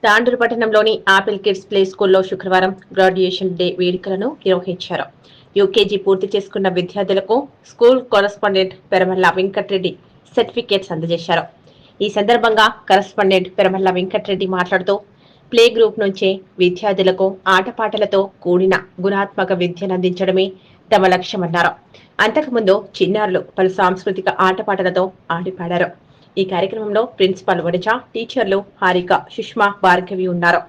తాండూరు పట్టణంలోని apple kids play స్కూల్లో శుక్రవారం గ్రాడ్యుయేషన్ డే వేడుకలను నిర్వహించారు. యూకేజీ పూర్తి చేసుకున్న విద్యార్థులకు school correspondent Peramalla Venkatareddy certificates అందజేశారు. ఈ సందర్భంగా కరెస్పాండెంట్ పెరమల్ల వెంకటరెడ్డి మాట్లాడుతూ ప్లే గ్రూప్ నుంచే విద్యార్థులకు ఆటపాటలతో కూడిన గుణాత్మక విద్యను అందించడమే తమ లక్ష్యమన్నారు. అంతకుముందు చిన్నారులు పలు సాంస్కృతిక ఆటపాటలతో ఆడిపాడారు. ఈ కార్యక్రమంలో ప్రిన్సిపల్ వనిజ, టీచర్లు హారిక, సుష్మా, భార్గవి ఉన్నారు.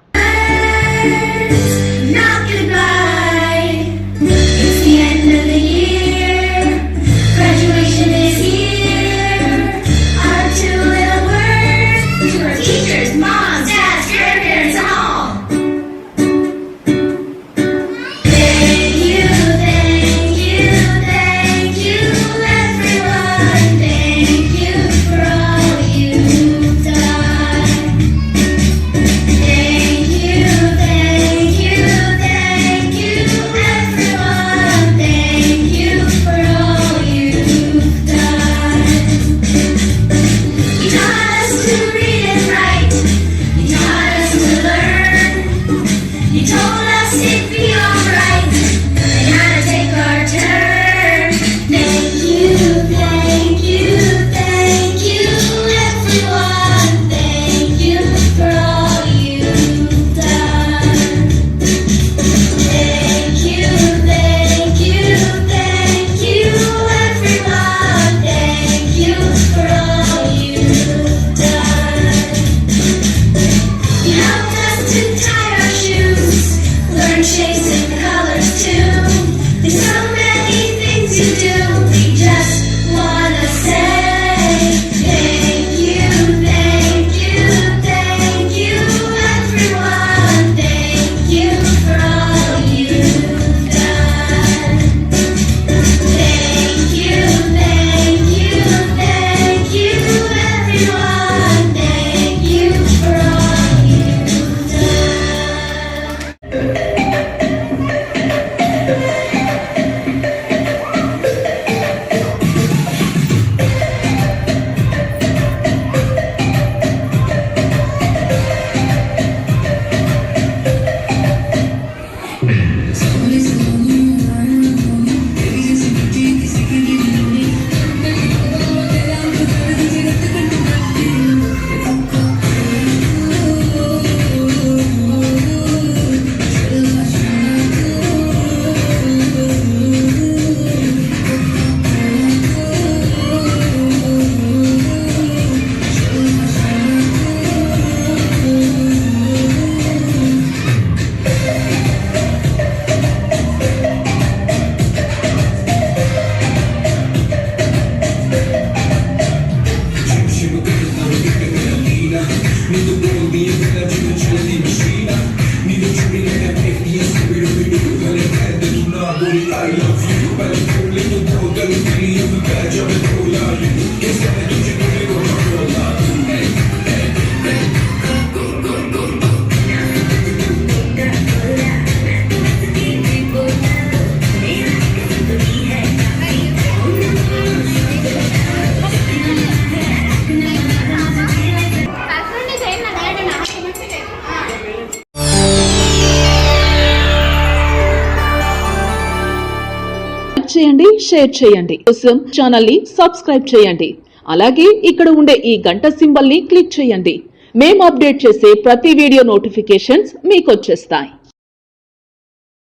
చేయండి, షేర్ చేయండి. కోసం ఛానల్ ని సబ్స్క్రైబ్ చేయండి. అలాగే ఇక్కడ ఉండే ఈ గంట సింబల్ ని క్లిక్ చేయండి. మేము అప్డేట్ చేసే ప్రతి వీడియో నోటిఫికేషన్స్ మీకు వచ్చేస్తాయి.